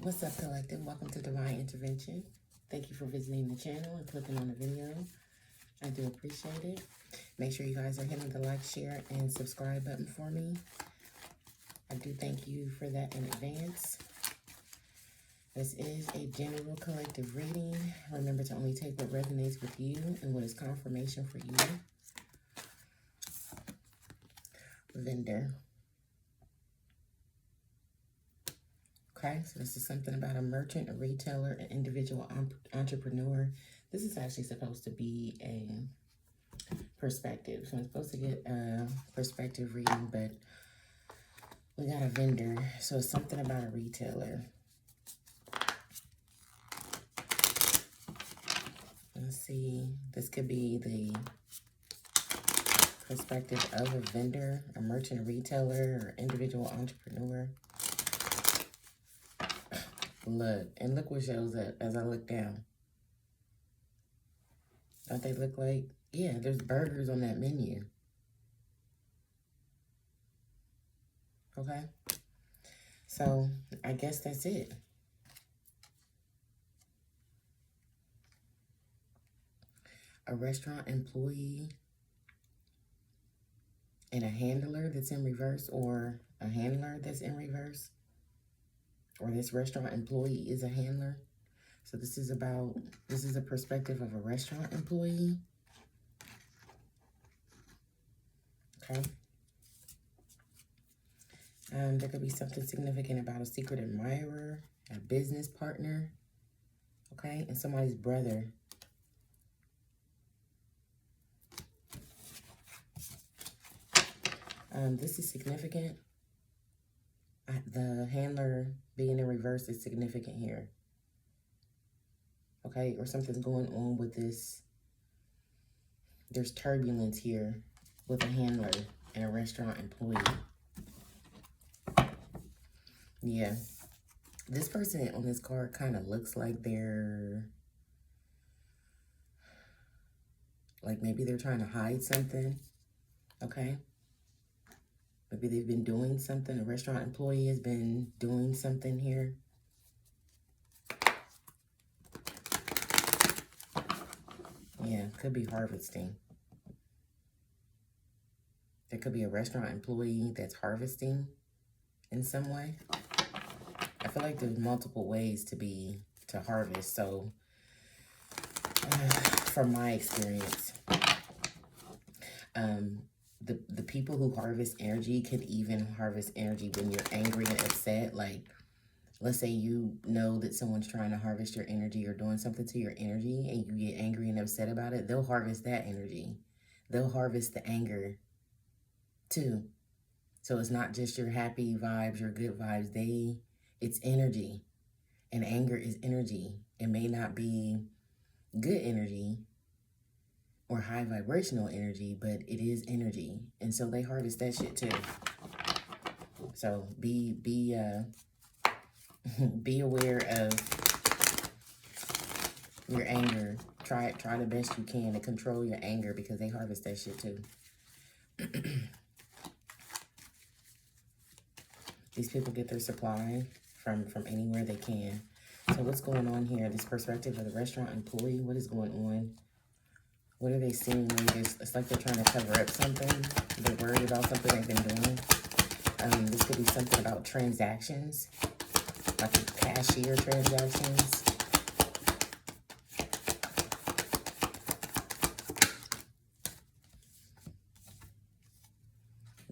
What's up, collective? Welcome to Divine Intervention. Thank you for visiting the channel and clicking on the video. I do appreciate it. Make sure you guys are hitting the like, share, and subscribe button for me. I do thank you for that in advance. This is a general collective reading. Remember to only take what resonates with you and what is confirmation for you. Vendor. Okay, so this is something about a merchant, a retailer, an individual entrepreneur. This is actually supposed to be a perspective. So I'm supposed to get a perspective reading, but we got a vendor. So it's something about a retailer. Let's see. This could be the perspective of a vendor, a merchant, a retailer, or individual entrepreneur. Look, and look what shows up as I look down. Don't they look like? Yeah, there's burgers on that menu. Okay. So, I guess that's it. A restaurant employee and a handler that's in reverse, or a handler that's in reverse. Or this restaurant employee is a handler. So this is a perspective of a restaurant employee. Okay. There could be something significant about a secret admirer, a business partner, okay, and somebody's brother. This is significant. The handler being in reverse is significant here. Okay, or something's going on with this. There's turbulence here with a handler and a restaurant employee. Yeah. This person on this card kind of looks like maybe they're trying to hide something. Okay. Maybe they've been doing something. A restaurant employee has been doing something here. Yeah, could be harvesting. There could be a restaurant employee that's harvesting in some way. I feel like there's multiple ways to harvest. So, from my experience, the people who harvest energy can even harvest energy when you're angry and upset. Like, let's say you know that someone's trying to harvest your energy or doing something to your energy and you get angry and upset about it, they'll harvest that energy. They'll harvest the anger too. So it's not just your happy vibes, your good vibes. It's energy. And anger is energy. It may not be good energy or high vibrational energy, but it is energy. And so they harvest that shit too. So be aware of your anger. Try the best you can to control your anger, because they harvest that shit too. These people get their supply from anywhere they can. So what's going on here? This perspective of the restaurant employee, what is going on? What are they seeing? It's like they're trying to cover up something. They're worried about something they've been doing. This could be something about transactions, like cashier transactions.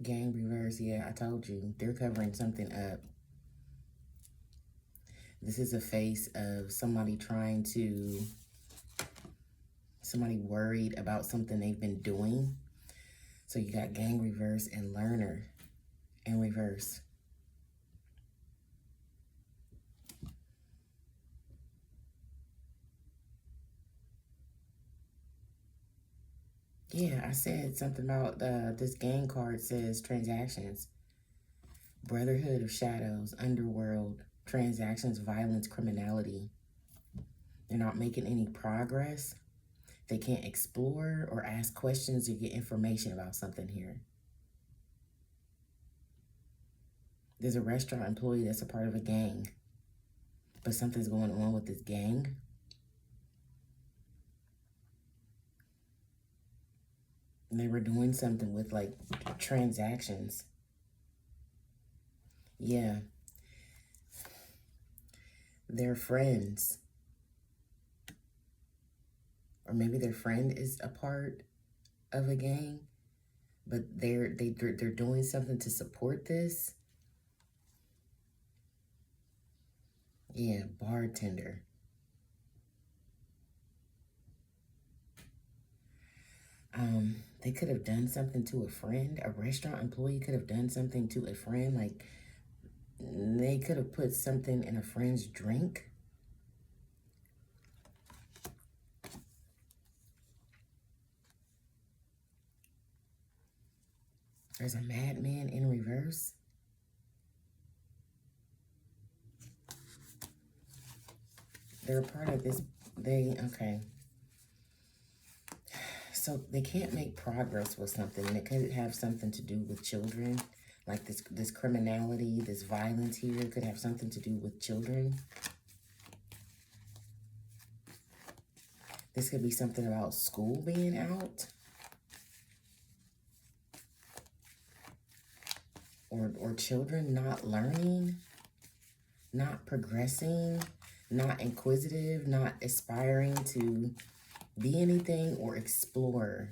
Gang reverse, yeah, I told you. They're covering something up. This is a face of somebody somebody worried about something they've been doing. So you got gang reverse and learner in reverse. Yeah, I said something about this gang card says transactions. Brotherhood of shadows, underworld, transactions, violence, criminality. They're not making any progress. They can't explore or ask questions or get information about something here. There's a restaurant employee that's a part of a gang. but something's going on with this gang. And they were doing something with like transactions. Yeah. They're friends. Or maybe their friend is a part of a gang, but they're doing something to support this. Yeah, bartender. They could have done something to a friend. A restaurant employee could have done something to a friend. Like, they could have put something in a friend's drink. There's a madman in reverse. They're a part of this. Okay. So they can't make progress with something. And it could have something to do with children. Like this criminality, this violence here could have something to do with children. This could be something about school being out. Or children not learning, not progressing, not inquisitive, not aspiring to be anything or explore.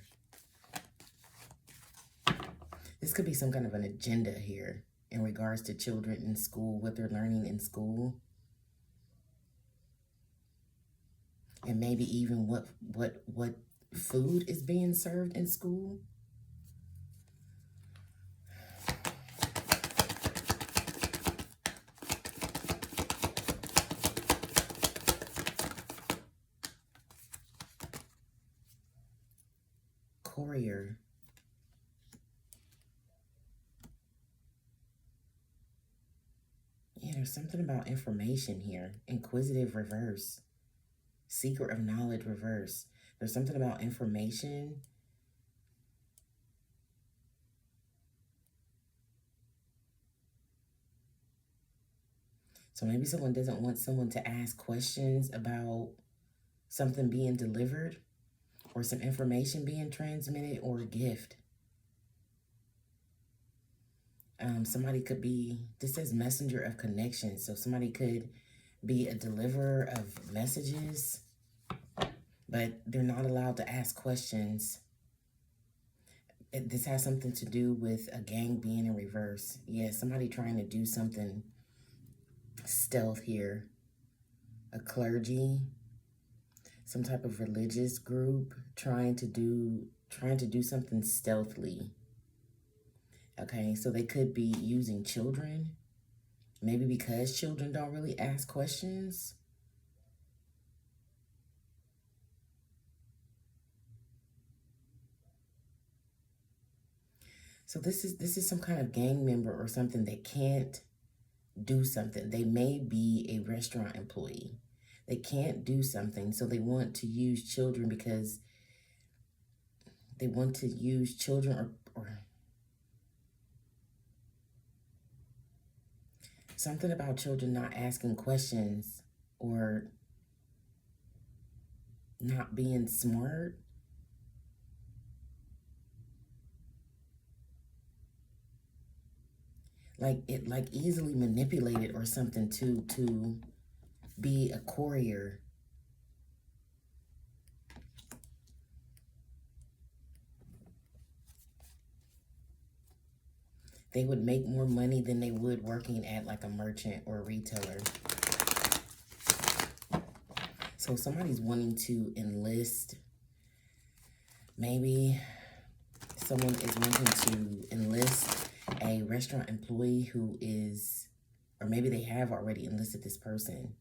This could be some kind of an agenda here in regards to children in school, what they're learning in school. And maybe even what food is being served in school. Courier. Yeah, there's something about information here. Inquisitive reverse. Seeker of knowledge reverse. There's something about information. So maybe someone doesn't want someone to ask questions about something being delivered or some information being transmitted or a gift. Somebody could be, this says messenger of connection. So somebody could be a deliverer of messages, but they're not allowed to ask questions. This has something to do with a gang being in reverse. Yeah, somebody trying to do something stealth here. A clergy, some type of religious group trying to do something stealthily. Okay, so they could be using children. Maybe because children don't really ask questions. So this is some kind of gang member or something that can't do something. They may be a restaurant employee. They can't do something, so they want to use children because they want to use children or something about children not asking questions or not being smart. Like easily manipulated or something to be a courier. They would make more money than they would working at like a merchant or a retailer. So somebody's wanting to enlist. Maybe someone is wanting to enlist a restaurant employee who is, or maybe they have already enlisted this person,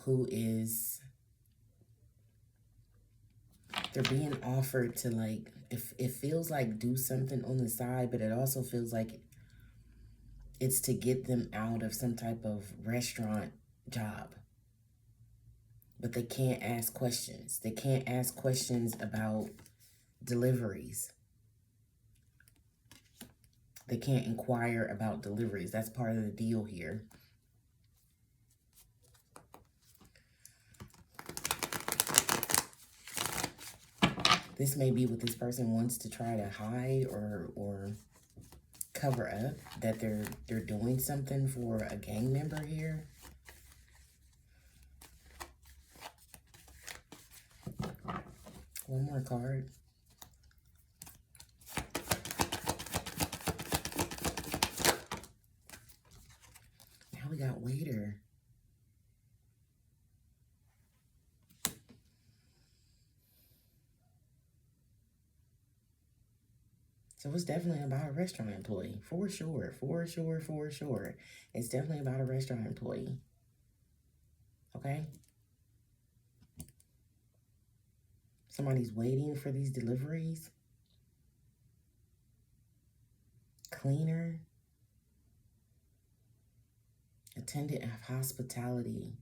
who is, they're being offered to like, it feels like do something on the side, but it also feels like it's to get them out of some type of restaurant job. But they can't ask questions. They can't ask questions about deliveries. They can't inquire about deliveries. That's part of the deal here. This may be what this person wants to try to hide or cover up, that they're doing something for a gang member here. One more card. Now we got waiter. So it's definitely about a restaurant employee, for sure, for sure, for sure. It's definitely about a restaurant employee, okay? Somebody's waiting for these deliveries. Cleaner. Attendant of hospitality.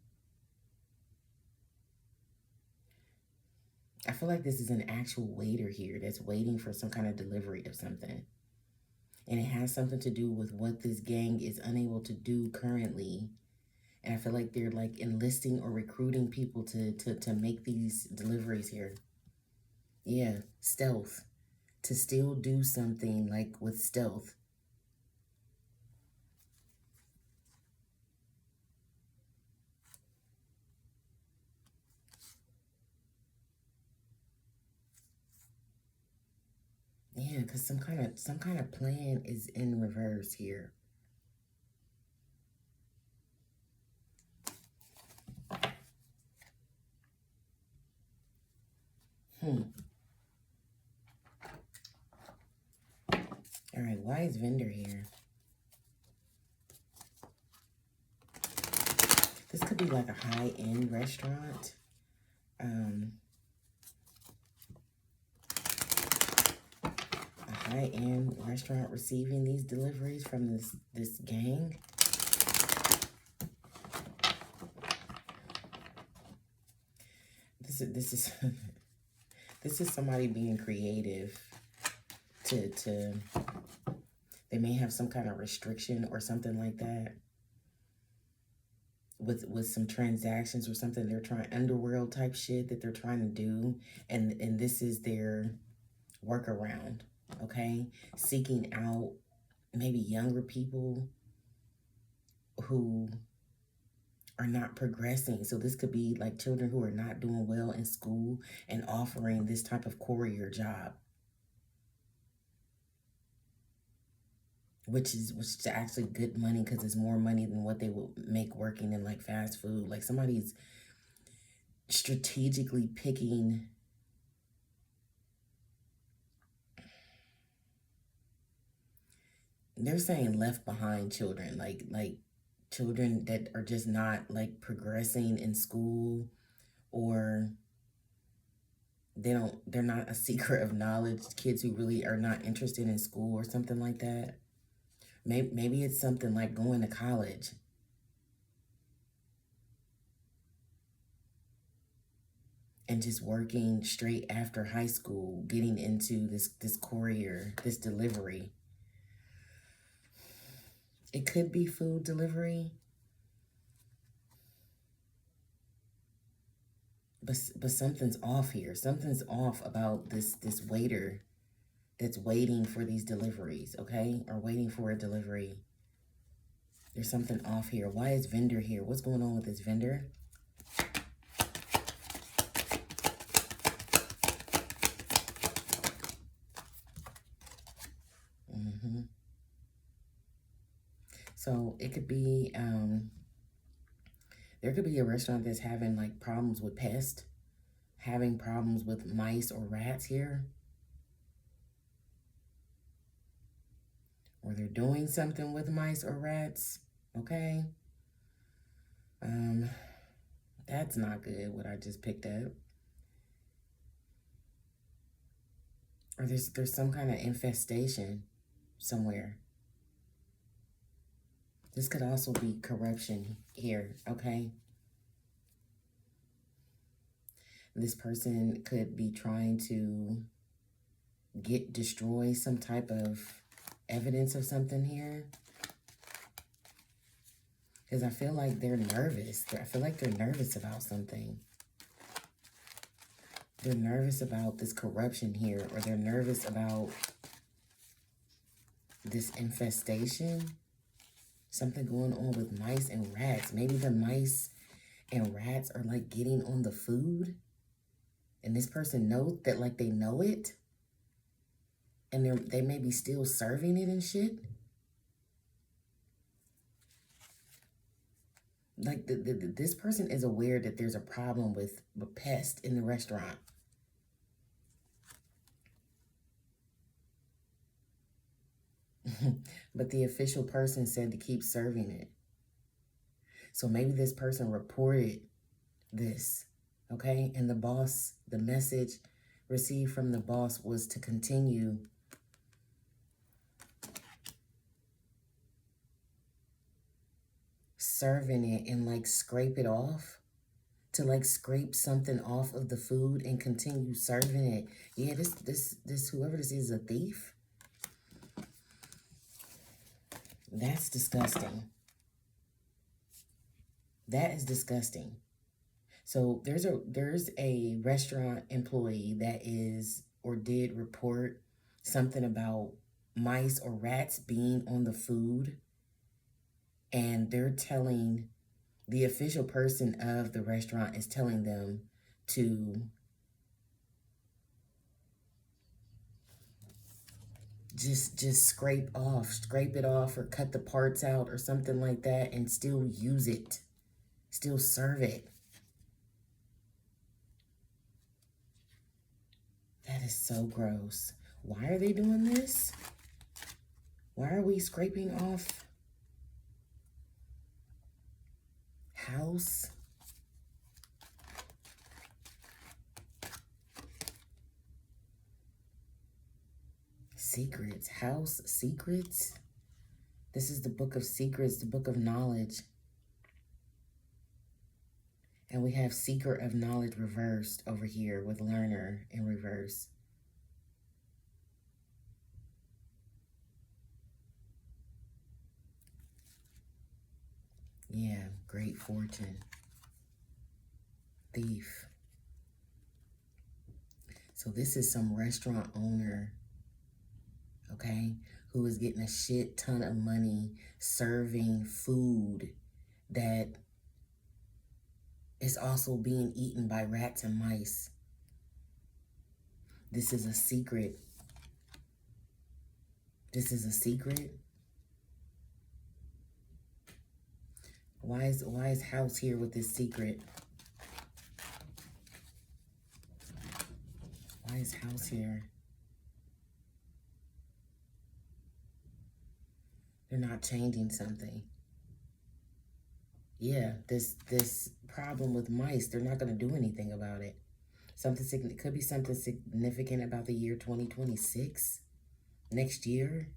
I feel like this is an actual waiter here that's waiting for some kind of delivery of something. And it has something to do with what this gang is unable to do currently. And I feel like they're like enlisting or recruiting people to make these deliveries here. Yeah, stealth. To still do something like with stealth. Yeah, because some kind of plan is in reverse here. All right, why is vendor here? This could be like a high-end restaurant. A high-end restaurant receiving these deliveries from this gang. This is this is somebody being creative to they may have some kind of restriction or something like that with some transactions or something they're trying, underworld type shit that they're trying to do, and this is their workaround, okay? Seeking out maybe younger people who are not progressing. So this could be like children who are not doing well in school and offering this type of courier job, which is actually good money because it's more money than what they would make working in like fast food. Like somebody's strategically picking they're saying left behind children, like children that are just not like progressing in school, or they're not a seeker of knowledge, kids who really are not interested in school or something like that. Maybe it's something like going to college. And just working straight after high school, getting into this courier, this delivery. It could be food delivery. But something's off here. Something's off about this waiter that's waiting for these deliveries, okay? Or waiting for a delivery. There's something off here. Why is vendor here? What's going on with this vendor? So it could be, there could be a restaurant that's having like problems with pests, having problems with mice or rats here. Or they're doing something with mice or rats, okay? That's not good, what I just picked up. Or there's some kind of infestation somewhere. This could also be corruption here, okay? This person could be trying to destroy some type of evidence of something here. Because I feel like they're nervous. I feel like they're nervous about something. They're nervous about this corruption here, or they're nervous about this infestation. Something going on with mice and rats. Maybe the mice and rats are like getting on the food. And this person knows that, like, they know it. And they may be still serving it and shit. Like, this person is aware that there's a problem with a pest in the restaurant. But the official person said to keep serving it. So maybe this person reported this, okay? And the boss, the message received from the boss was to continue serving it and like scrape it off, to like scrape something off of the food and continue serving it. Yeah, this whoever this is a thief. That's disgusting. That is disgusting. So there's a restaurant employee that is or did report something about mice or rats being on the food. And they're telling, the official person of the restaurant is telling them to just scrape it off or cut the parts out or something like that and still use it, still serve it. That is so gross. Why are they doing this? Why are we scraping off house? Secrets, house secrets. This is the book of secrets, the book of knowledge. And we have seeker of knowledge reversed over here with learner in reverse. Yeah, great fortune. Thief. So this is some restaurant owner, okay, who is getting a shit ton of money serving food that is also being eaten by rats and mice. This is a secret. This is a secret. Why is house here with this secret? Why is house here? They're not changing something. Yeah, this problem with mice, they're not going to do anything about it. It could be something significant about the year 2026, next year.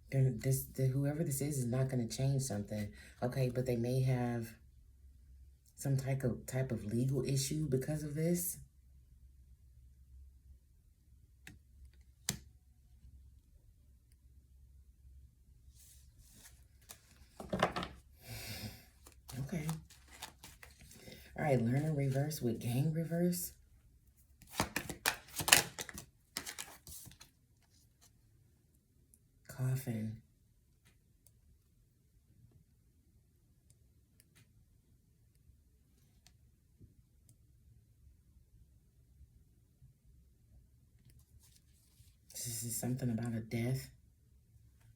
Whoever this is not going to change something. Okay, but they may have some type of legal issue because of this. Okay. All right, learner reverse with gang reverse. Coffin. This is something about a death.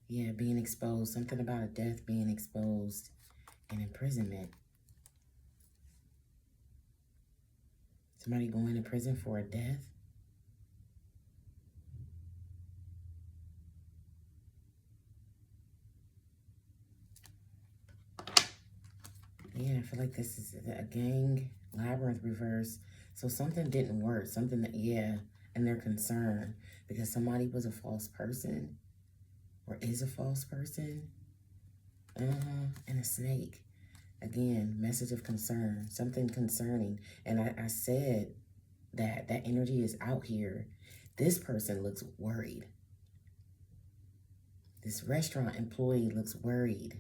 Yeah, being exposed. Something about a death, being exposed, and imprisonment. Somebody going to prison for a death. Yeah, I feel like this is a gang labyrinth reverse. So something didn't work. Something that, yeah, and they're concerned because somebody was a false person or is a false person. And a snake. Again, message of concern, something concerning. And I said that energy is out here. This person looks worried. This restaurant employee looks worried.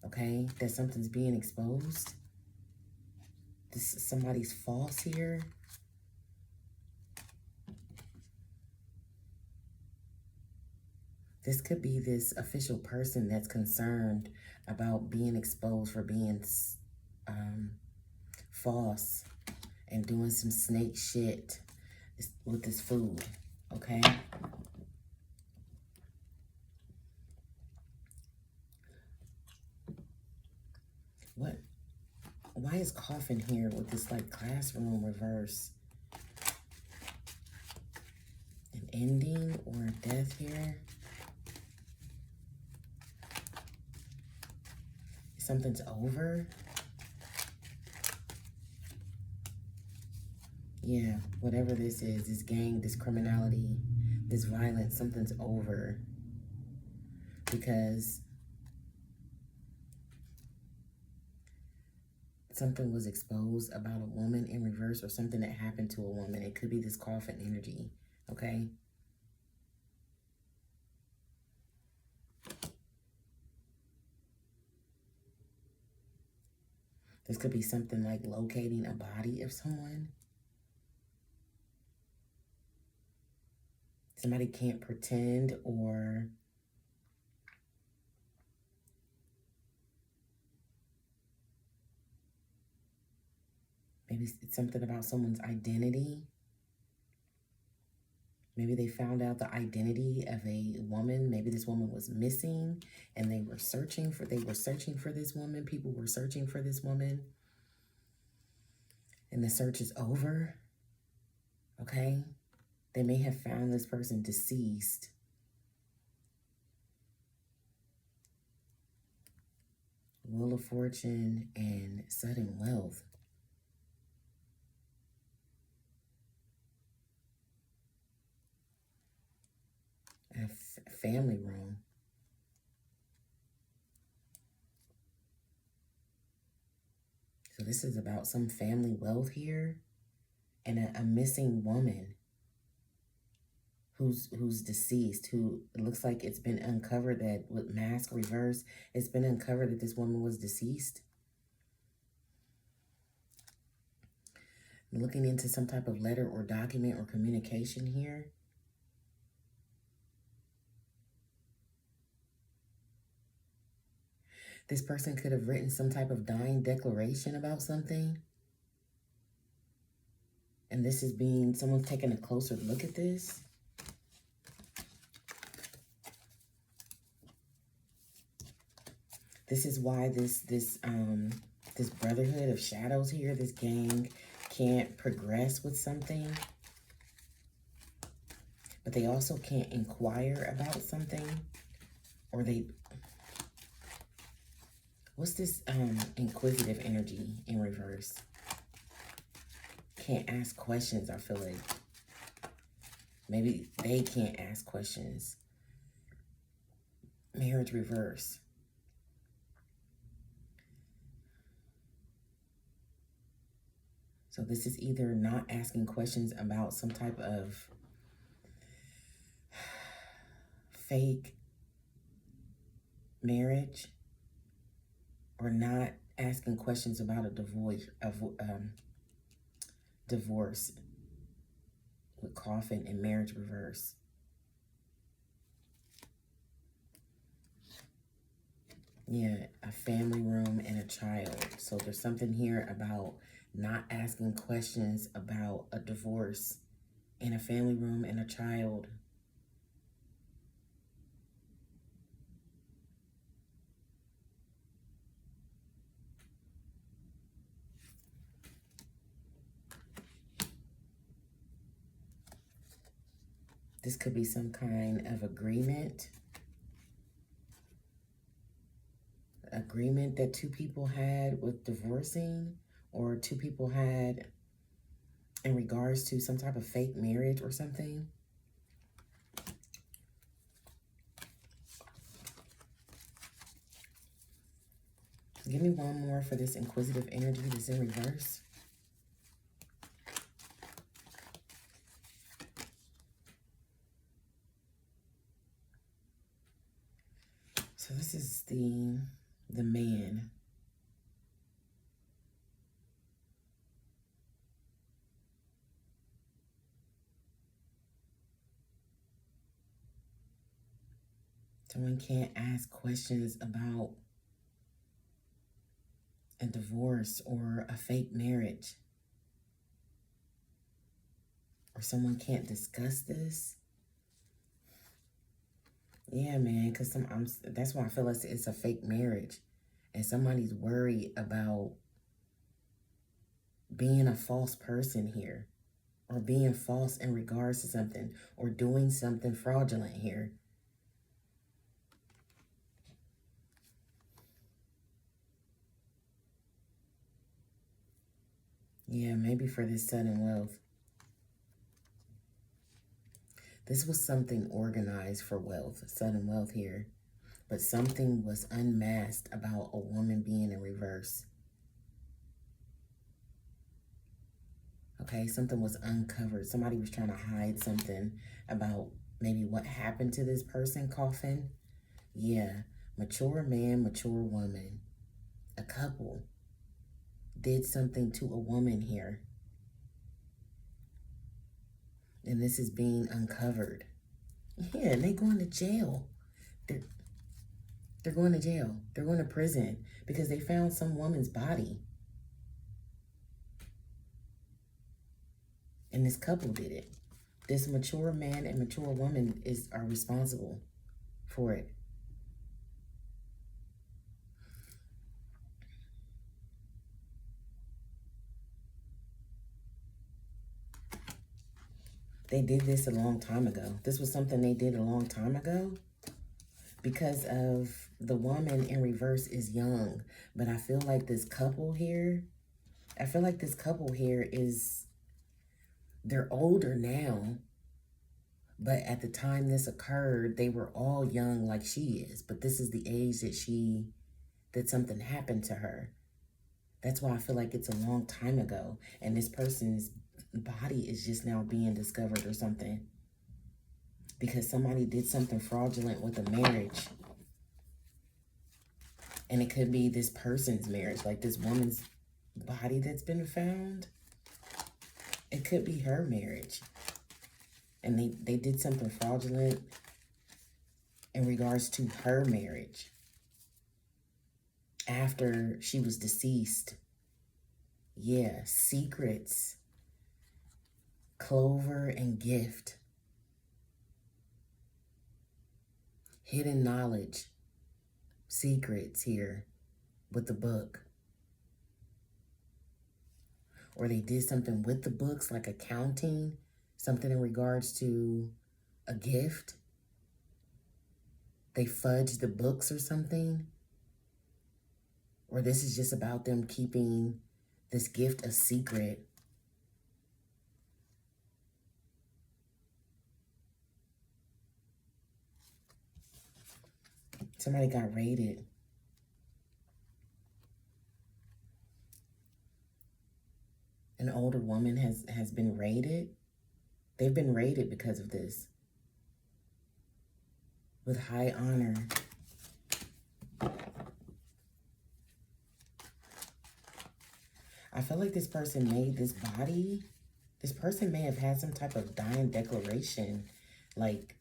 okay? That something's being exposed. Somebody's false here. This could be this official person that's concerned about being exposed for being false and doing some snake shit with this food, okay? What? Why is coffin here with this like classroom reverse? An ending or a death here? Something's over? Yeah, whatever this is, this gang, this criminality, this violence, something's over. Because something was exposed about a woman in reverse, or something that happened to a woman. It could be this coffin energy, okay? This could be something like locating a body of someone. Somebody can't pretend, or maybe it's something about someone's identity. Maybe they found out the identity of a woman. Maybe this woman was missing and they were searching for this woman. People were searching for this woman. And the search is over. Okay? They may have found this person deceased. Wheel of Fortune and sudden wealth. A family room. So this is about some family wealth here, and a missing woman who's deceased, who it looks like it's been uncovered that with mask reverse, it's been uncovered that this woman was deceased. Looking into some type of letter or document or communication here. This person could have written some type of dying declaration about something. And this is someone's taking a closer look at this. This is why this brotherhood of shadows here, this gang, can't progress with something. But they also can't inquire about something. Or what's this inquisitive energy in reverse? Can't ask questions, I feel like. Maybe they can't ask questions. Marriage reverse. So this is either not asking questions about some type of fake marriage, or not asking questions about a divorce with coffin and marriage reverse. Yeah, a family room and a child. So there's something here about not asking questions about a divorce in a family room and a child. This could be some kind of agreement. Agreement that two people had with divorcing, or two people had in regards to some type of fake marriage or something. Give me one more for this inquisitive energy that's in reverse. So this is the The man. Someone can't ask questions about a divorce or a fake marriage. Or someone can't discuss this. Yeah, man, because that's why I feel like it's a fake marriage. And somebody's worried about being a false person here. Or being false in regards to something. Or doing something fraudulent here. Yeah, maybe for this sudden wealth. This was something organized for wealth, sudden wealth here. But something was unmasked about a woman being in reverse. Okay, something was uncovered. Somebody was trying to hide something about maybe what happened to this person, coffin. Yeah, mature man, mature woman. A couple did something to a woman here. And this is being uncovered. Yeah, and they going to jail. They're going to jail. They're going to prison because they found some woman's body. And this couple did it. This mature man and mature woman are responsible for it. They did this a long time ago. This was something they did a long time ago because of the woman in reverse is young. But I feel like this couple here, they're older now. But at the time this occurred, they were all young like she is. But this is the age that something happened to her. That's why I feel like it's a long time ago. And this person's body is just now being discovered or something. Because somebody did something fraudulent with a marriage. And it could be this person's marriage. Like this woman's body that's been found. It could be her marriage. And they did something fraudulent in regards to her marriage. After she was deceased. Yeah, secrets. Clover and gift. Hidden knowledge. Secrets here with the book. Or they did something with the books like accounting. Something in regards to a gift. They fudged the books or something. Or this is just about them keeping this gift a secret. Somebody got raided. An older woman has been raided. They've been raided because of this. With high honor. I feel like this person made this body. This person may have had some type of dying declaration. Like,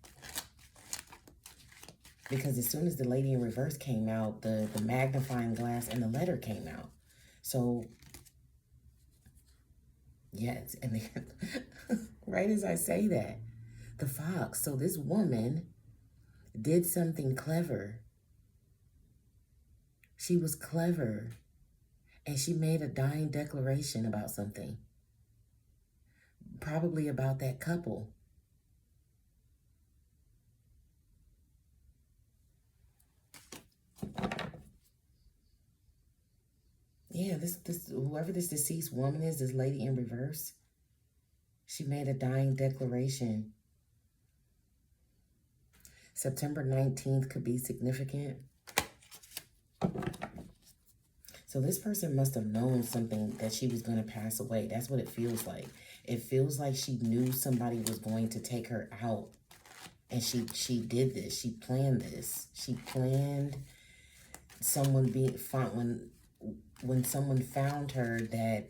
because as soon as the lady in reverse came out, the magnifying glass and the letter came out. So, yes, and then, right as I say that, the fox. So this woman did something clever. She was clever. And she made a dying declaration about something. Probably about that couple. Yeah, whoever this deceased woman is, this lady in reverse, she made a dying declaration. September 19th could be significant. So this person must have known something that she was going to pass away. That's what it feels like. It feels like she knew somebody was going to take her out. And she did this. She planned this. She planned someone being found, when someone found her, that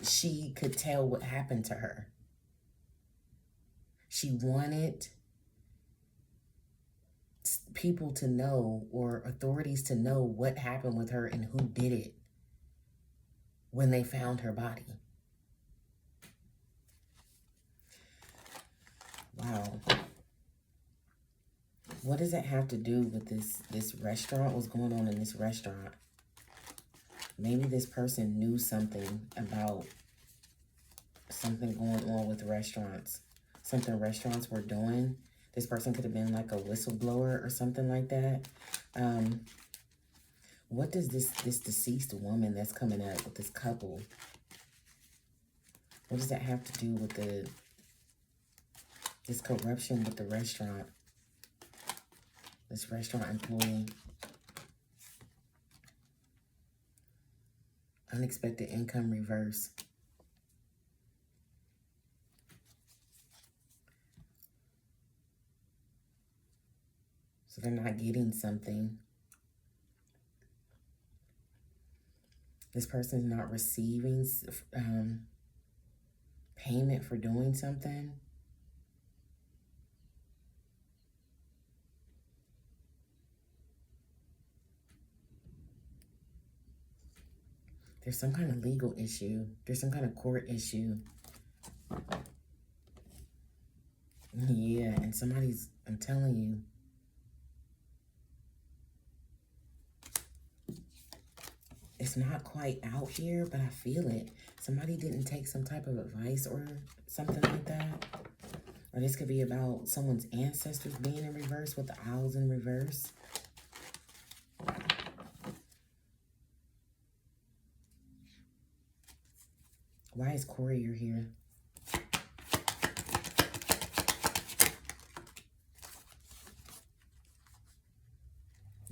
she could tell what happened to her. She wanted people to know, or authorities to know, what happened with her and who did it when they found her body. Wow. What does that have to do with this restaurant? What's going on in this restaurant? Maybe this person knew something about something going on with restaurants. Something restaurants were doing. This person could have been like a whistleblower or something like that. What does this deceased woman that's coming up with this couple, what does that have to do with this corruption with the restaurant? This restaurant employee. Unexpected income reverse. So they're not getting something. This person's not receiving payment for doing something. There's some kind of legal issue. There's some kind of court issue. Yeah, and somebody's, I'm telling you, it's not quite out here, but I feel it. Somebody didn't take some type of advice or something like that. Or this could be about someone's ancestors being in reverse, with the owls in reverse. Why is courier here?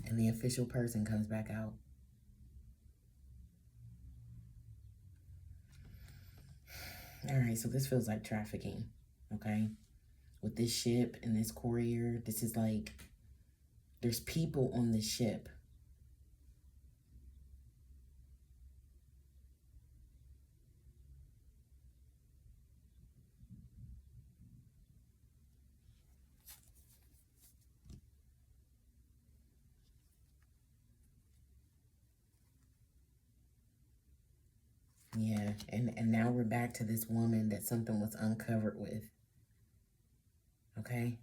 And the official person comes back out. All right, so this feels like trafficking, okay? With this ship and this courier, this is like, there's people on the ship. Yeah, and now we're back to this woman that something was uncovered with. Okay?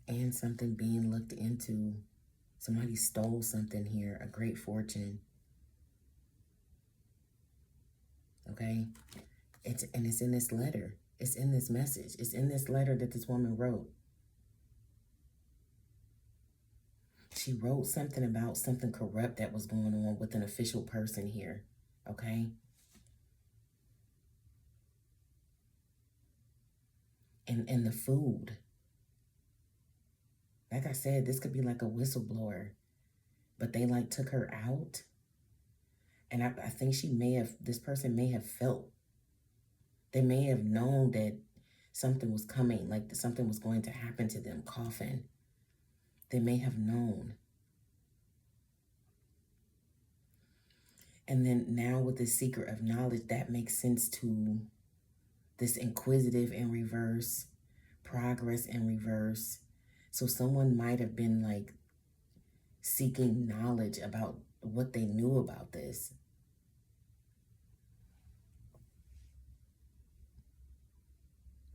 And something being looked into. Somebody stole something here, a great fortune. Okay? It's in this letter. It's in this message. It's in this letter that this woman wrote. She wrote something about something corrupt that was going on with an official person here. Okay? And the food. Like I said, this could be like a whistleblower. But they like took her out. And I think this person may have felt. They may have known that something was coming, like something was going to happen to them, coughing. They may have known. And then now with the secret of knowledge, that makes sense to this inquisitive in reverse, progress in reverse. So someone might have been like seeking knowledge about what they knew about this.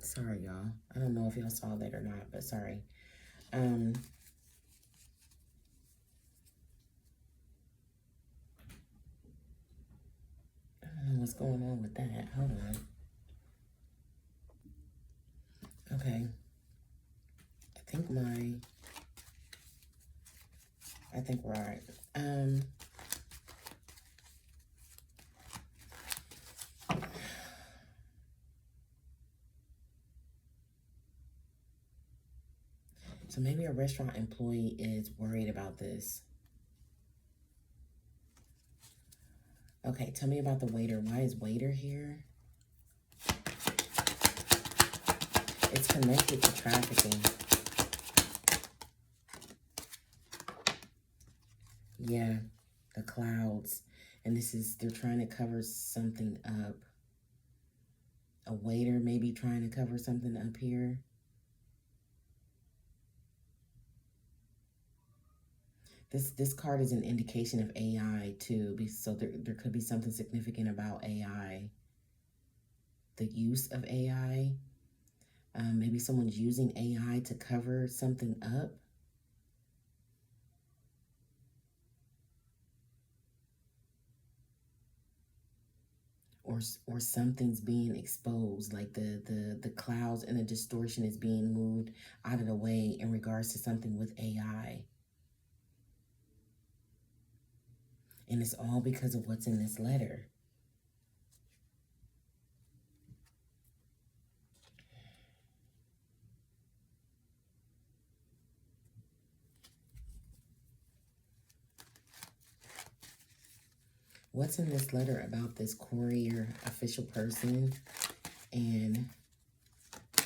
Sorry, y'all. I don't know if y'all saw that or not, but sorry. I don't know what's going on with that. Hold on. Okay. I think we're all right. So maybe a restaurant employee is worried about this. Okay, tell me about the waiter. Why is waiter here? It's connected to trafficking. Yeah, the clouds. And this is, they're trying to cover something up. A waiter maybe trying to cover something up here. This card is an indication of AI too, so there could be something significant about AI, the use of AI. Maybe someone's using AI to cover something up. Or something's being exposed, like the clouds and the distortion is being moved out of the way in regards to something with AI. And it's all because of what's in this letter. What's in this letter about this courier official person and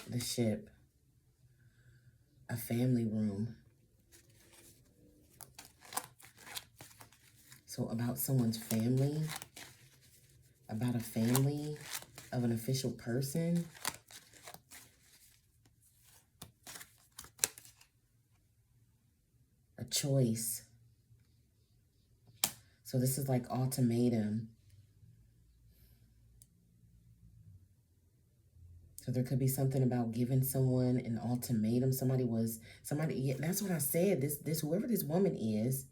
the ship? A family room. So about someone's family, about a family of an official person. A choice. So this is like ultimatum. So there could be something about giving someone an ultimatum. Yeah, that's what I said. Whoever this woman is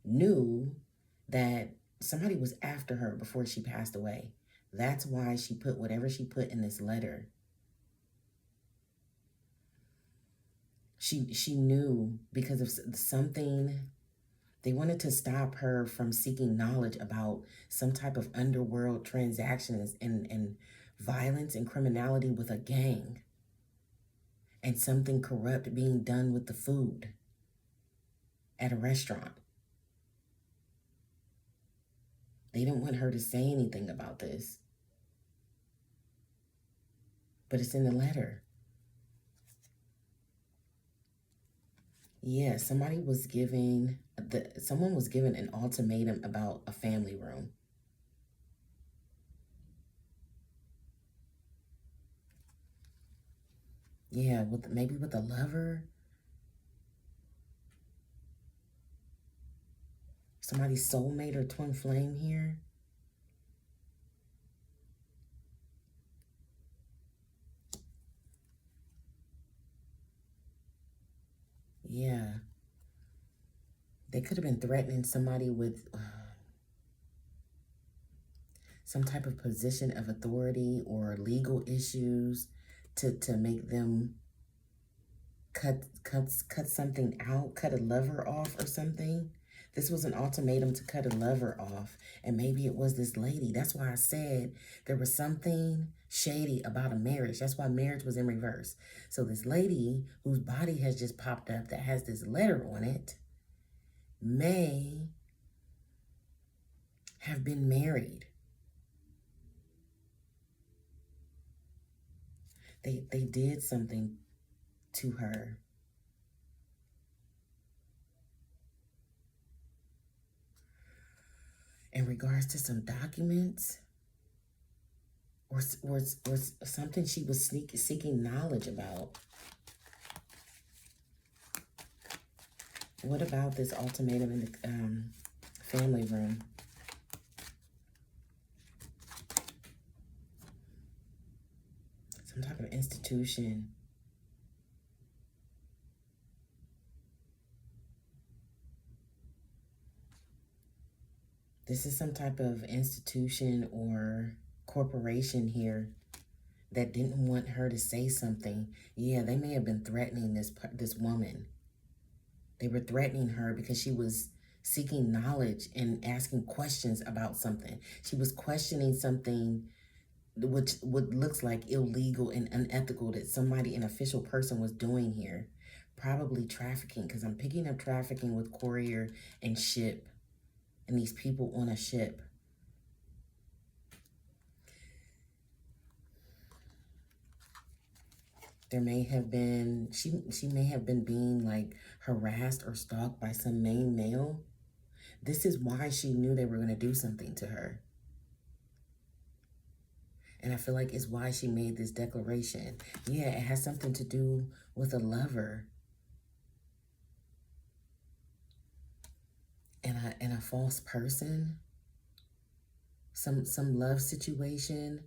knew that somebody was after her before she passed away. That's why she put whatever she put in this letter. She knew because of something. They wanted to stop her from seeking knowledge about some type of underworld transactions and violence and criminality with a gang, and something corrupt being done with the food at a restaurant. They didn't want her to say anything about this, but it's in the letter. Yeah, someone was given an ultimatum about a family room. Yeah, maybe with a lover. Somebody's soulmate or twin flame here. Yeah. They could have been threatening somebody with some type of position of authority or legal issues to make them cut something out, cut a lover off or something. This was an ultimatum to cut a lover off. And maybe it was this lady. That's why I said there was something shady about a marriage. That's why marriage was in reverse. So this lady whose body has just popped up that has this letter on it may have been married. They did something to her. In regards to some documents or something she was seeking knowledge about. What about this ultimatum in the family room? Some type of institution. This is some type of institution or corporation here that didn't want her to say something. Yeah, they may have been threatening this woman. They were threatening her because she was seeking knowledge and asking questions about something. She was questioning something which what looks like illegal and unethical that somebody, an official person, was doing here. Probably trafficking, because I'm picking up trafficking with courier and ship and these people on a ship. There may have been, she may have been being like harassed or stalked by some main male. This is why she knew they were going to do something to her. And I feel like it's why she made this declaration. Yeah, it has something to do with a lover. And a false person. Some love situation.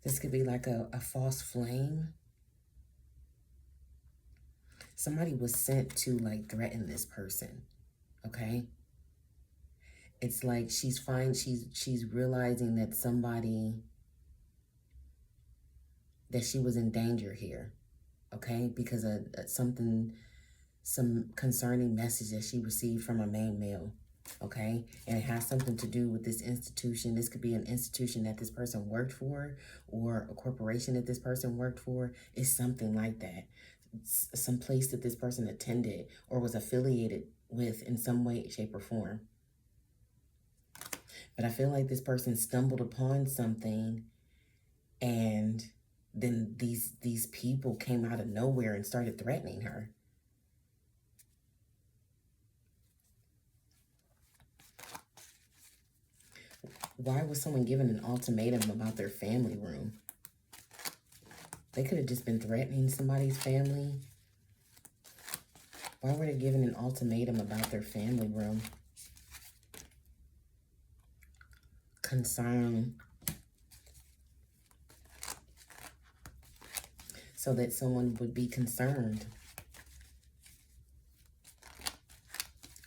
This could be like a false flame. Somebody was sent to like threaten this person. Okay? It's like she's realizing that that she was in danger here. Okay? Because of some concerning message that she received from a main male. Okay? And it has something to do with this institution. This could be an institution that this person worked for, or a corporation that this person worked for. It's something like that. It's some place that this person attended or was affiliated with in some way, shape, or form. But I feel like this person stumbled upon something, and then these people came out of nowhere and started threatening her. Why was someone given an ultimatum about their family room? They could have just been threatening somebody's family. Why were they given an ultimatum about their family room? Concern. So that someone would be concerned.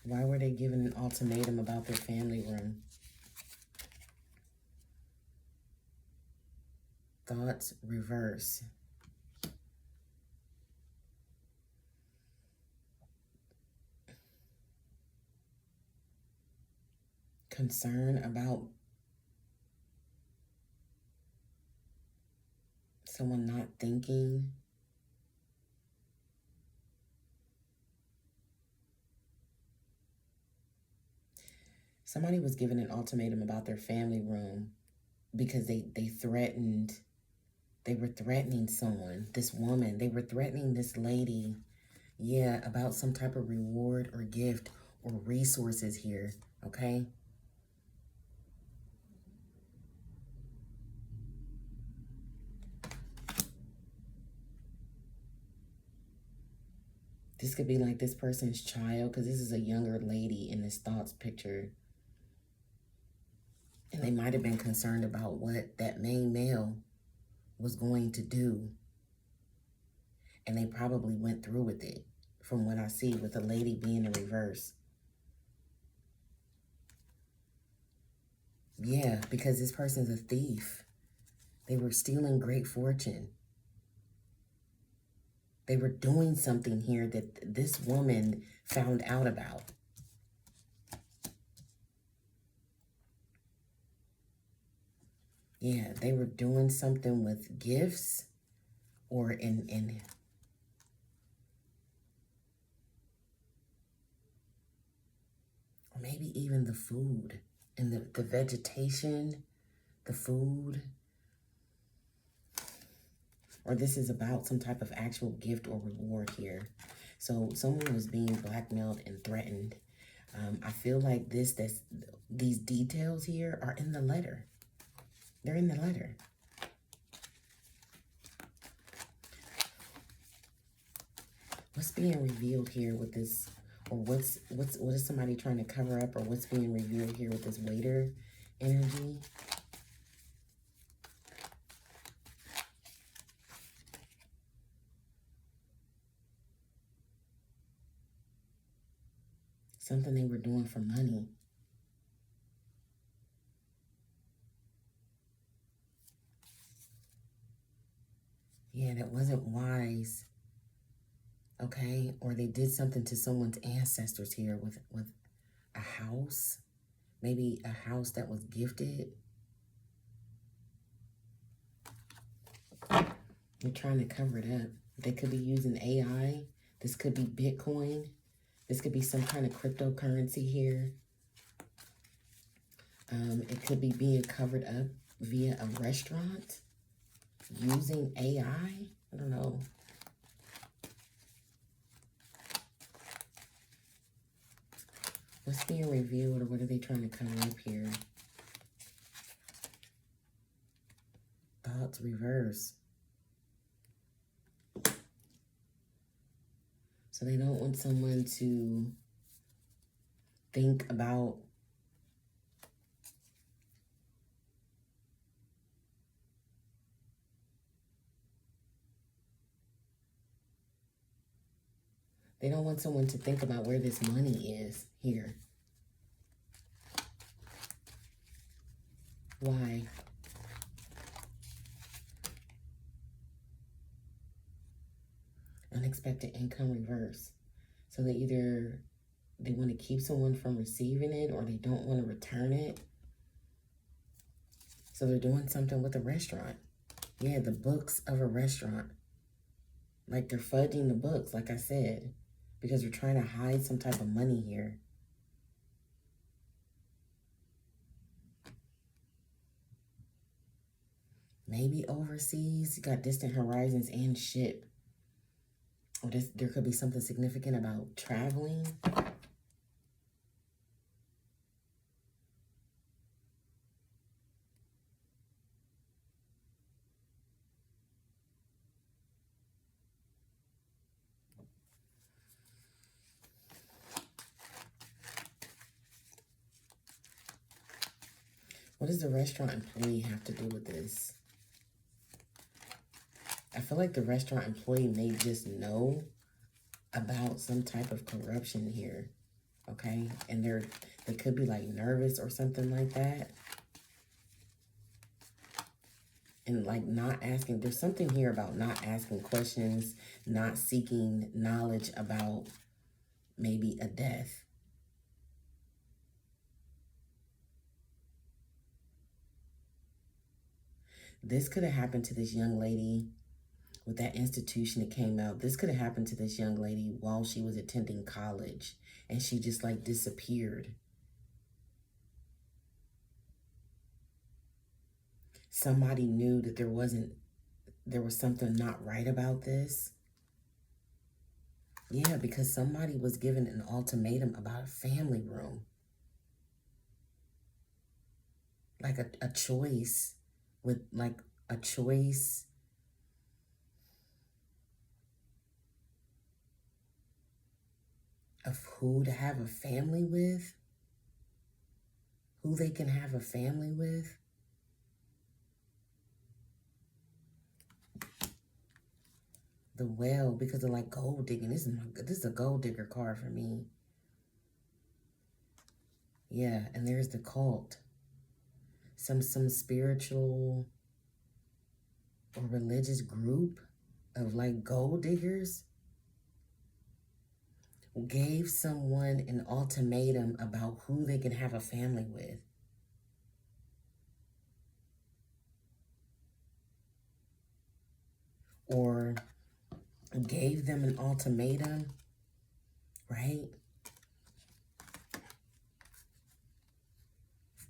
Why were they given an ultimatum about their family room? Thoughts reverse. Concern about someone not thinking. Somebody was given an ultimatum about their family room because they threatened. They were threatening someone, this woman. They were threatening this lady, yeah, about some type of reward or gift or resources here, okay? This could be like this person's child, because this is a younger lady in this thoughts picture. And they might have been concerned about what that main male was going to do. And they probably went through with it, from what I see, with the lady being in reverse. Yeah, because this person's a thief. They were stealing great fortune. They were doing something here that this woman found out about. Yeah, they were doing something with gifts or in or maybe even the food and the vegetation, the food. Or this is about some type of actual gift or reward here. So someone was being blackmailed and threatened. I feel like these details here are in the letter. They're in the letter. What's being revealed here with this, or what is somebody trying to cover up, or what's being revealed here with this waiter energy? Something they were doing for money. Yeah, that wasn't wise. Okay, or they did something to someone's ancestors here with a house. Maybe a house that was gifted. They're trying to cover it up. They could be using AI. This could be Bitcoin. This could be some kind of cryptocurrency here. It could be being covered up via a restaurant using AI. I don't know. What's being revealed, or what are they trying to cover up here? Thoughts reverse. So they don't want someone to think about they don't want someone to think about where this money is here. Why? Unexpected income reverse. So they either they want to keep someone from receiving it, or they don't want to return it. So they're doing something with a restaurant. Yeah, the books of a restaurant. Like they're fudging the books, like I said, because they're trying to hide some type of money here. Maybe overseas. You got distant horizons and ship. Or there could be something significant about traveling. What does the restaurant employee have to do with this? I feel like the restaurant employee may just know about some type of corruption here, okay? And they could be like nervous or something like that. And like not asking, there's something here about not asking questions, not seeking knowledge about maybe a death. This could have happened to this young lady with that institution that came out. This could have happened to this young lady while she was attending college, and she just like disappeared. Somebody knew that there was something not right about this. Yeah, because somebody was given an ultimatum about a family room. Like a choice, with like a choice of who to have a family with, who they can have a family with. The well, because of like gold digging. This is a gold digger card for me. Yeah, and there's the cult. Some spiritual or religious group of like gold diggers gave someone an ultimatum about who they can have a family with. Or gave them an ultimatum, right?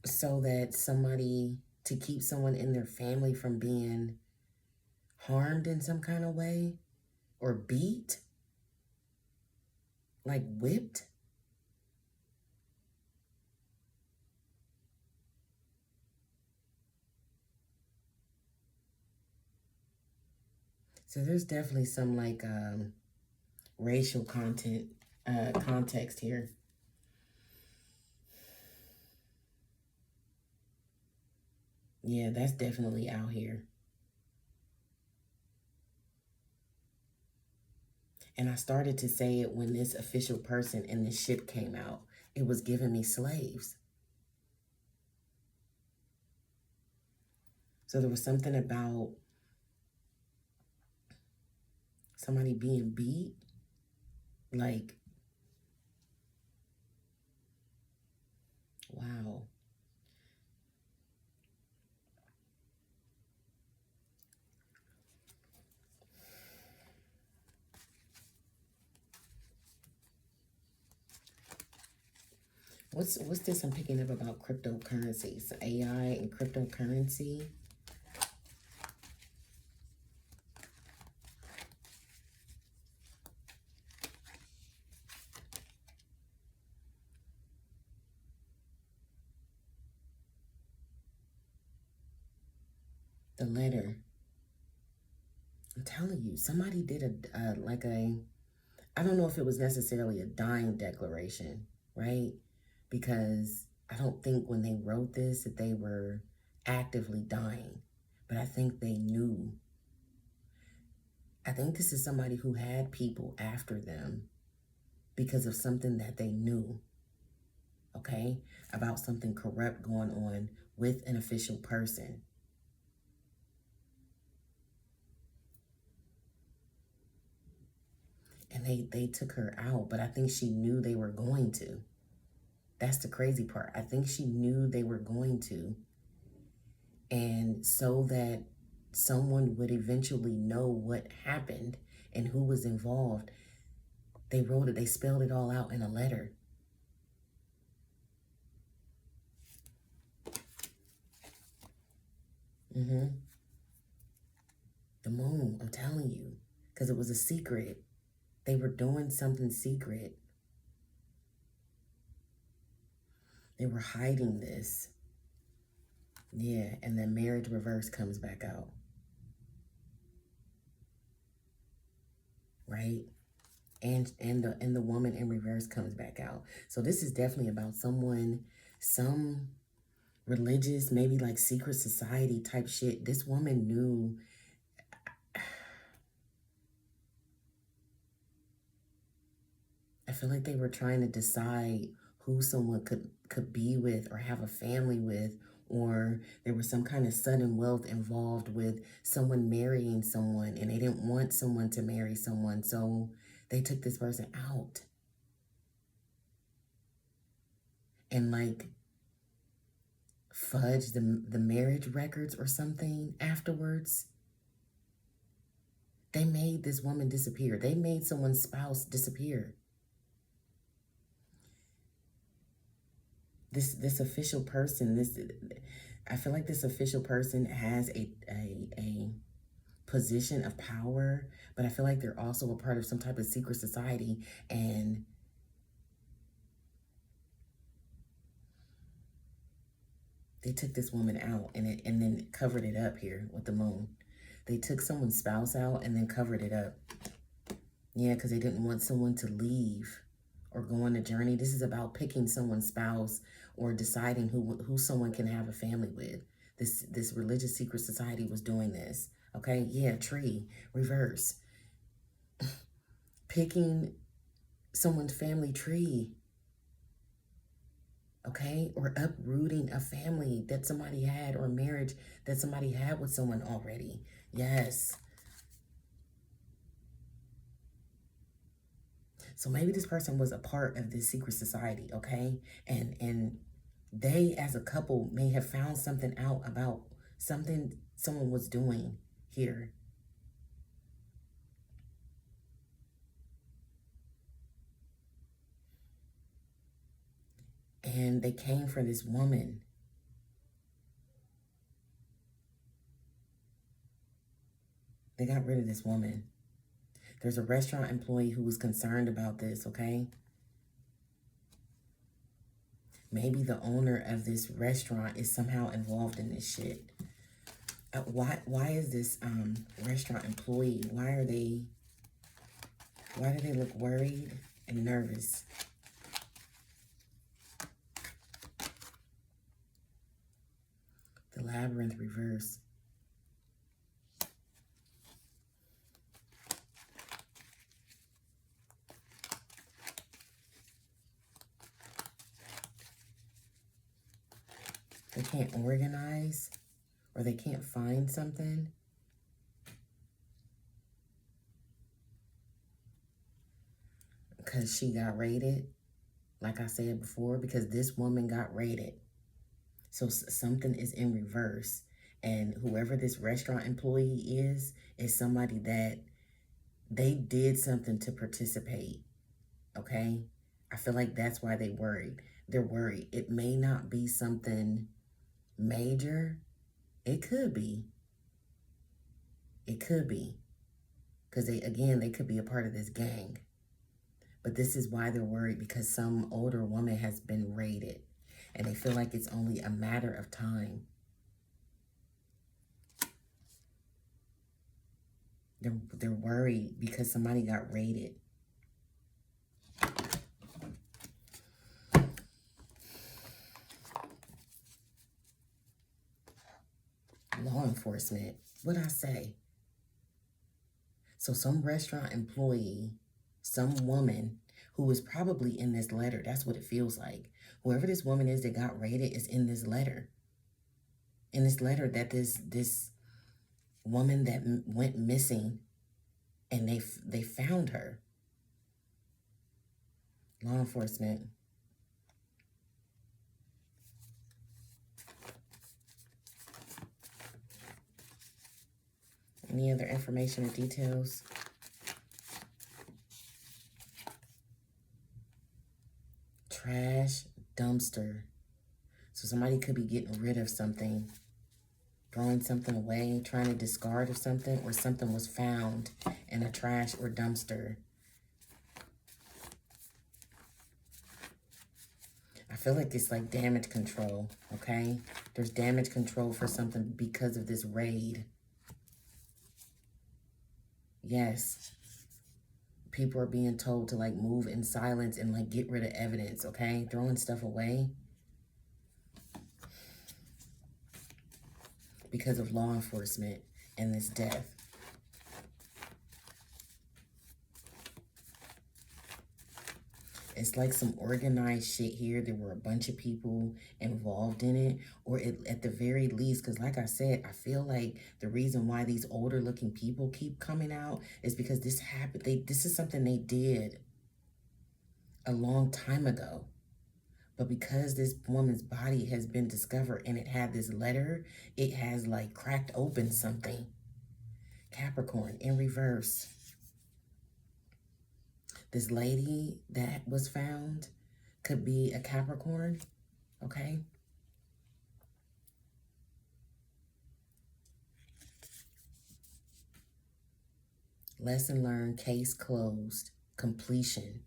So that to keep someone in their family from being harmed in some kind of way, or beat, like whipped. So there's definitely some like racial context here. Yeah, that's definitely out here. And I started to say it when this official person in this ship came out. It was giving me slaves. So there was something about somebody being beat. Like, wow. What's this I'm picking up about cryptocurrencies? AI and cryptocurrency. The letter. I'm telling you, somebody did I don't know if it was necessarily a dying declaration, right? Because I don't think when they wrote this that they were actively dying, but I think they knew. I think this is somebody who had people after them because of something that they knew, okay, about something corrupt going on with an official person. And they took her out, but I think she knew they were going to. That's the crazy part. I think she knew they were going to. And so that someone would eventually know what happened and who was involved, they wrote it, they spelled it all out in a letter. The moon, I'm telling you, because it was a secret. They were doing something secret. They were hiding this. Yeah, and then marriage reverse comes back out. Right? And the woman in reverse comes back out. So this is definitely about someone, some religious, maybe like secret society type shit. This woman knew. I feel like they were trying to decide who someone could be with or have a family with, or there was some kind of sudden wealth involved with someone marrying someone, and they didn't want someone to marry someone, so they took this person out. And like fudge the marriage records or something afterwards. They made this woman disappear. They made someone's spouse disappear. This official person, I feel like this official person has a position of power, but I feel like they're also a part of some type of secret society, and they took this woman out and then covered it up here with the moon. They took someone's spouse out and then covered it up. Yeah, because they didn't want someone to leave or go on a journey. This is about picking someone's spouse or deciding who someone can have a family with. This religious secret society was doing this. Okay, yeah, tree, reverse. Picking someone's family tree. Okay, or uprooting a family that somebody had, or a marriage that somebody had with someone already. Yes. So maybe this person was a part of this secret society, okay? And they as a couple may have found something out about something someone was doing here. And they came for this woman. They got rid of this woman. There's a restaurant employee who was concerned about this, okay? Maybe the owner of this restaurant is somehow involved in this shit. Why is this restaurant employee, why do they look worried and nervous? The labyrinth reverse. They can't organize, or they can't find something. Because she got raided, like I said before, because this woman got raided. So something is in reverse. And whoever this restaurant employee is somebody that they did something to participate, okay? I feel like that's why they're worried. It may not be something major. It could be. It could be. Because they could be a part of this gang. But this is why they're worried, because some older woman has been raided. And they feel like it's only a matter of time. They're worried because somebody got raided. Law enforcement. What'd I say? So some restaurant employee, some woman who was probably in this letter. That's what it feels like. Whoever this woman is that got raided is in this letter. In this letter that this woman that went missing, and they found her. Law enforcement. Any other information or details? Trash dumpster. So somebody could be getting rid of something, throwing something away, trying to discard of something, or something was found in a trash or dumpster. I feel like it's like damage control, okay? There's damage control for something because of this raid. Yes. People are being told to like move in silence and like get rid of evidence, okay? Throwing stuff away because of law enforcement and this death. It's like some organized shit here. There were a bunch of people involved in it, or at the very least, because like I said, I feel like the reason why these older looking people keep coming out is because this happened. This is something they did a long time ago. But because this woman's body has been discovered and it had this letter, it has like cracked open something. Capricorn in reverse. This lady that was found could be a Capricorn, okay? Lesson learned, case closed, completion.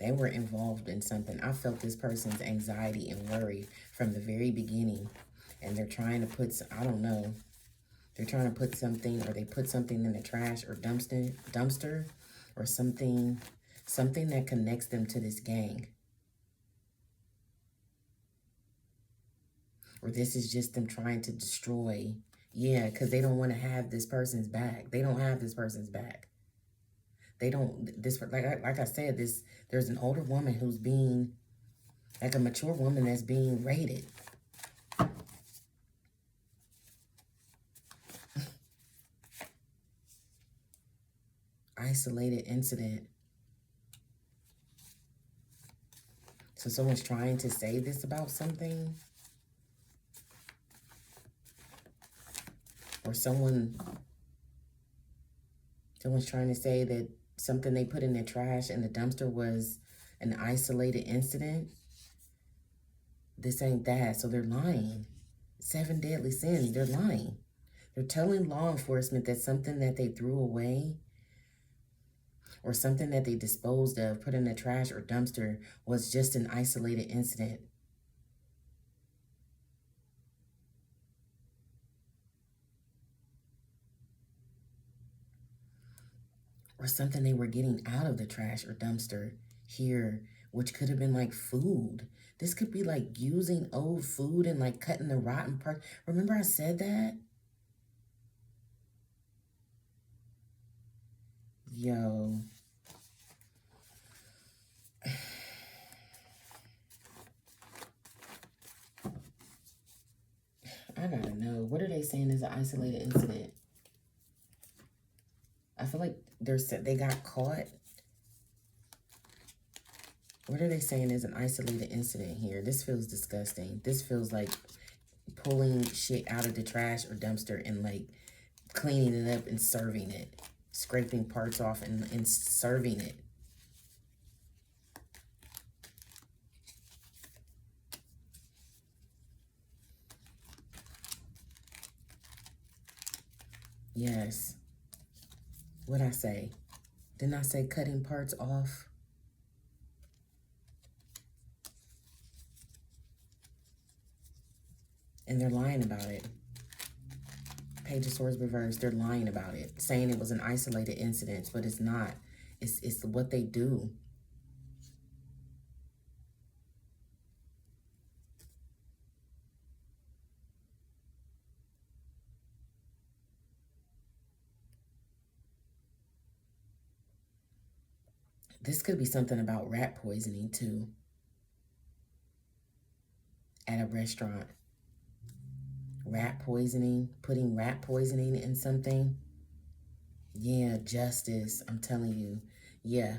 They were involved in something. I felt this person's anxiety and worry from the very beginning. And they're trying to put, I don't know, they're trying to put something, or they put something in the trash or dumpster or something that connects them to this gang. Or this is just them trying to destroy. Yeah, because they don't want to have this person's back. They don't have this person's back. They don't, this, like I said, there's an older woman who's being, like a mature woman that's being raided. Isolated incident. So someone's trying to say this about something. Or someone's trying to say that something they put in their trash in the dumpster was an isolated incident. This ain't that. So they're lying. 7 deadly sins. They're lying. They're telling law enforcement that something that they threw away or something that they disposed of, put in the trash or dumpster, was just an isolated incident. Or something they were getting out of the trash or dumpster here, which could have been like food. This could be like using old food and like cutting the rotten part. Remember I said that? Yo. I gotta know. What are they saying is an isolated incident? I feel like they got caught. What are they saying is an isolated incident here? This feels disgusting. This feels like pulling shit out of the trash or dumpster and like cleaning it up and serving it. Scraping parts off and serving it. Yes. What'd I say? Didn't I say cutting parts off? And they're lying about it. Page of Swords reversed. They're lying about it, saying it was an isolated incident, but it's not. It's what they do. This could be something about rat poisoning too. At a restaurant. Rat poisoning, putting rat poisoning in something. Yeah, justice, I'm telling you. Yeah,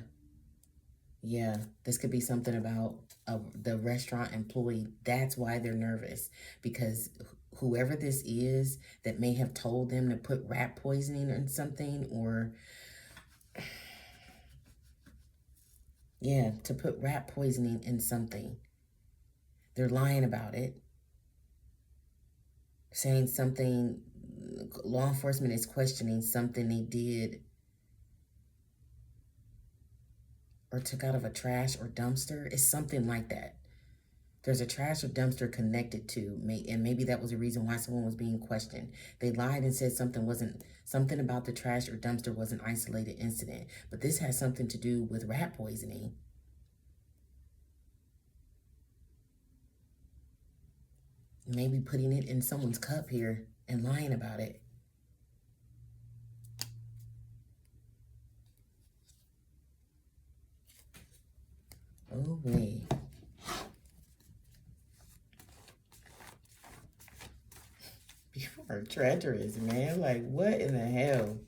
yeah. This could be something about the restaurant employee. That's why they're nervous. Because whoever this is that may have told them to put rat poisoning in something, or yeah, to put rat poisoning in something. They're lying about it. Saying something, law enforcement is questioning something they did or took out of a trash or dumpster. It's something like that. There's a trash or dumpster connected to, and maybe that was the reason why someone was being questioned. They lied and said something about the trash or dumpster was an isolated incident. But this has something to do with rat poisoning. Maybe putting it in someone's cup here and lying about it. Oh, wait. You are treacherous, man. Like, what in the hell?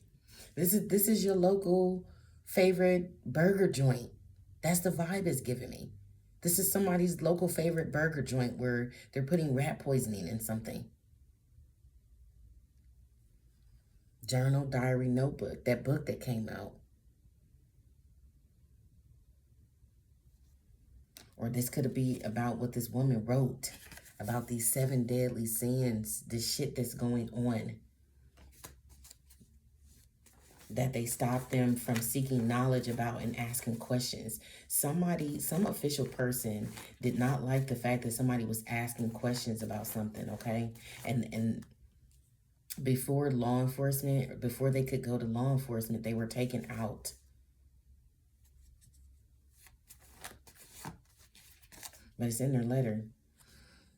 This is your local favorite burger joint. That's the vibe it's giving me. This is somebody's local favorite burger joint where they're putting rat poisoning in something. Journal, diary, notebook. That book that came out. Or this could be about what this woman wrote about these 7 deadly sins, this shit that's going on. That they stopped them from seeking knowledge about and asking questions. Some official person did not like the fact that somebody was asking questions about something, okay? And before law enforcement, before they could go to law enforcement, they were taken out. But it's in their letter.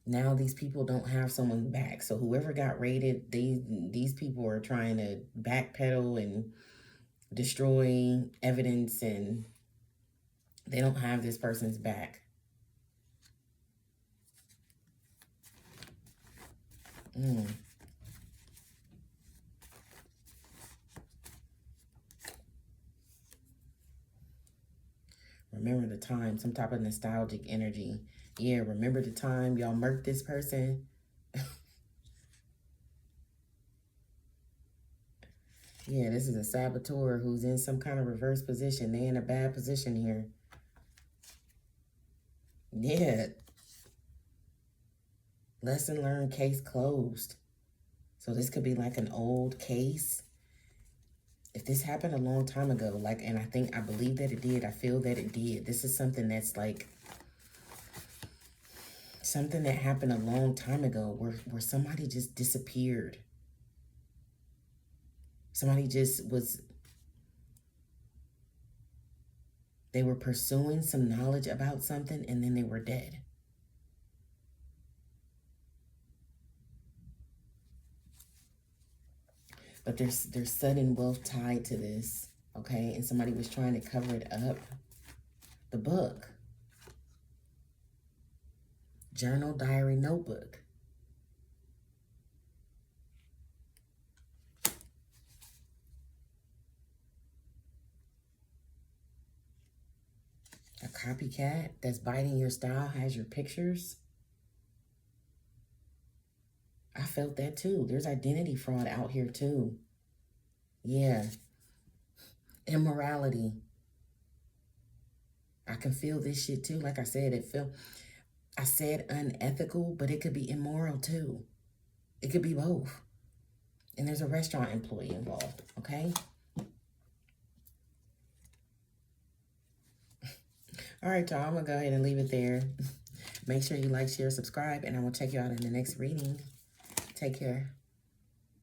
Now these people don't have someone back. So whoever got raided, these people are trying to backpedal and destroy evidence, and they don't have this person's back. Remember the time, some type of nostalgic energy. Yeah, remember the time y'all murked this person? Yeah, this is a saboteur who's in some kind of reverse position. They in a bad position here. Yeah. Lesson learned, case closed. So this could be like an old case. If this happened a long time ago, and I believe that it did. I feel that it did. This is something that's like something that happened a long time ago where somebody just disappeared. Somebody just was, they were pursuing some knowledge about something and then they were dead. But there's sudden wealth tied to this, okay? And somebody was trying to cover it up. The book. Journal, diary, notebook. A copycat that's biting your style, has your pictures. I felt that too. There's identity fraud out here too. Yeah. Immorality. I can feel this shit too. Like I said, I said unethical, but it could be immoral too. It could be both. And there's a restaurant employee involved, okay? All right, y'all, I'm going to go ahead and leave it there. Make sure you like, share, subscribe, and I will check you out in the next reading. Take care.